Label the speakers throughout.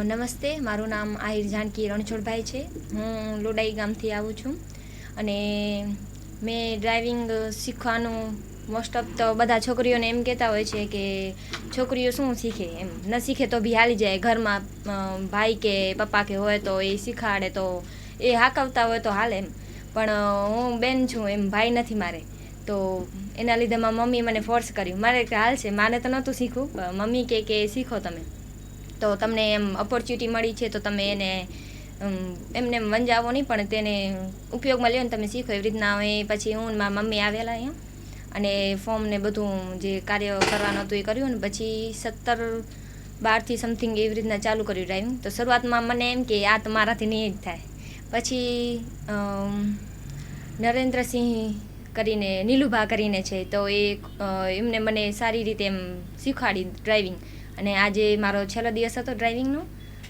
Speaker 1: નમસ્તે, મારું નામ આહિર જાનકી રણછોડભાઈ છે. હું લોડાઈ ગામથી આવું છું અને મેં ડ્રાઇવિંગ શીખવાનું મોસ્ટ ઓફ તો બધા છોકરીઓને એમ કહેતા હોય છે કે છોકરીઓ શું શીખે, એમ ન શીખે તો બી હાલી જાય. ઘરમાં ભાઈ કે પપ્પા કે હોય તો એ શીખાડે તો એ હાંકવતા હોય તો હાલે એમ. પણ હું બેન છું, એમ ભાઈ નથી મારે, તો એના લીધે મારી મમ્મીએ મને ફોર્સ કર્યું. મારે હાલ છે, મારે તો નહોતું શીખવું, મમ્મી કે શીખો તમે, તો તમને એમ ઓપોર્ચ્યુનિટી મળી છે તો તમે એને એમને મંજાવો નહીં, પણ તેને ઉપયોગમાં લ્યો ને તમે શીખો. એવી રીતના પછી હું મારા મમ્મી આવેલા અહીંયા અને ફોર્મ ને બધું જે કાર્ય કરવાનું હતું એ કર્યું. ને પછી 17-12 સમથિંગ એવી રીતના ચાલુ કર્યું ડ્રાઇવિંગ. તો શરૂઆતમાં મને એમ કે આ તો મારાથી નહીં જ થાય. પછી નરેન્દ્રસિંહ કરીને નીલુભા કરીને છે, તો એમને મને સારી રીતે એમ શીખવાડી ડ્રાઇવિંગ. અને આજે મારો છેલ્લો દિવસ હતો ડ્રાઇવિંગનો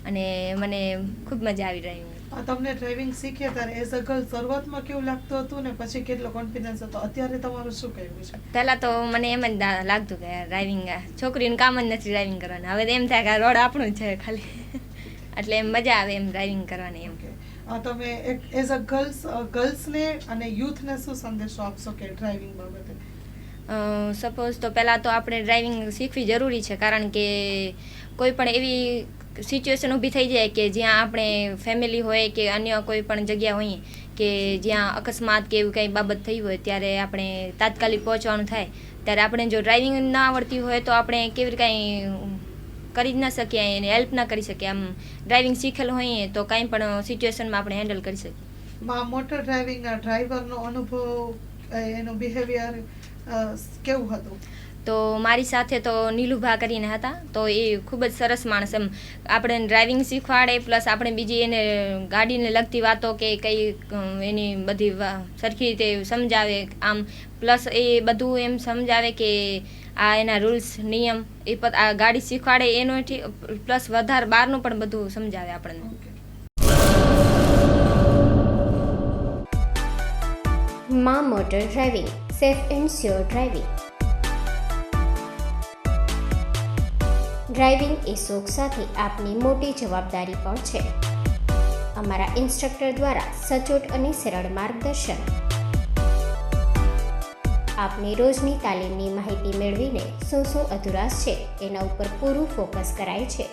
Speaker 1: અને મને ખૂબ મજા આવી ડ્રાઇવિંગ.
Speaker 2: તમને ડ્રાઇવિંગ શીખ્યા ત્યારે એઝ અ ગર્લ શરૂઆતમાં કેવું લાગતું હતું ને પછી કેટલો કોન્ફિડન્સ હતો? અત્યારે તમારું શું કહેવું છે?
Speaker 1: પહેલાં તો મને એમ જ લાગતું કે ડ્રાઇવિંગ છોકરીનું કામ જ નથી ડ્રાઇવિંગ કરવાનું. હવે તો એમ થાય કે આ રોડ આપણું જ છે ખાલી, એટલે એમ મજા આવે એમ ડ્રાઇવિંગ કરવાની. એમ
Speaker 2: તમે એક એઝ અ ગર્લ્સને અને યુથને શું સંદેશો આપશો કે ડ્રાઇવિંગ બાબતે?
Speaker 1: સપોઝ તો પહેલાં તો આપણે ડ્રાઇવિંગ શીખવી જરૂરી છે, કારણ કે કોઈ પણ એવી સિચ્યુએશન ઊભી થઈ જાય કે જ્યાં આપણે ફેમિલી હોય કે અન્ય કોઈ પણ જગ્યા હોઈએ કે જ્યાં અકસ્માત કે એવી કંઈ બાબત થઈ હોય, ત્યારે આપણે તાત્કાલિક પહોંચવાનું થાય. ત્યારે આપણે જો ડ્રાઇવિંગ ના આવડતી હોય તો આપણે કેવી રીતે કાંઈ કરી જ ન શકીએ, એને હેલ્પ ના કરી શકીએ. આમ ડ્રાઇવિંગ શીખેલું હોઈએ તો કાંઈ પણ સિચ્યુએશનમાં આપણે હેન્ડલ કરી શકીએ.
Speaker 2: મોટર ડ્રાઇવિંગ ડ્રાઈવરનો અનુભવ, એનું બિહેવિયર કેવું હતું?
Speaker 1: તો મારી સાથે તો નીલુભા કરીને હતા, તો એ ખૂબ જ સરસ માણસ. એમ આપણે ડ્રાઇવિંગ શીખવાડે, પ્લસ આપણે બીજી એને ગાડીને લગતી વાતો કે કંઈ એની બધી સરખી રીતે સમજાવે. આમ પ્લસ એ બધું એમ સમજાવે કે આ એના રૂલ્સ નિયમ એ આ ગાડી શીખવાડે એનો પ્લસ વધારે બહારનું પણ બધું સમજાવે આપણને.
Speaker 3: માં motor driving, safe and sure driving. Driving એ શોખ સાથે આપની મોટી જવાબદારી પણ છે. અમારા ઇન્સ્ટ્રક્ટર દ્વારા સચોટ અને સરળ માર્ગદર્શન. આપની રોજની તાલીમની માહિતી મેળવીને શું અધુરાશ છે એના ઉપર પૂરું ફોકસ કરાય છે.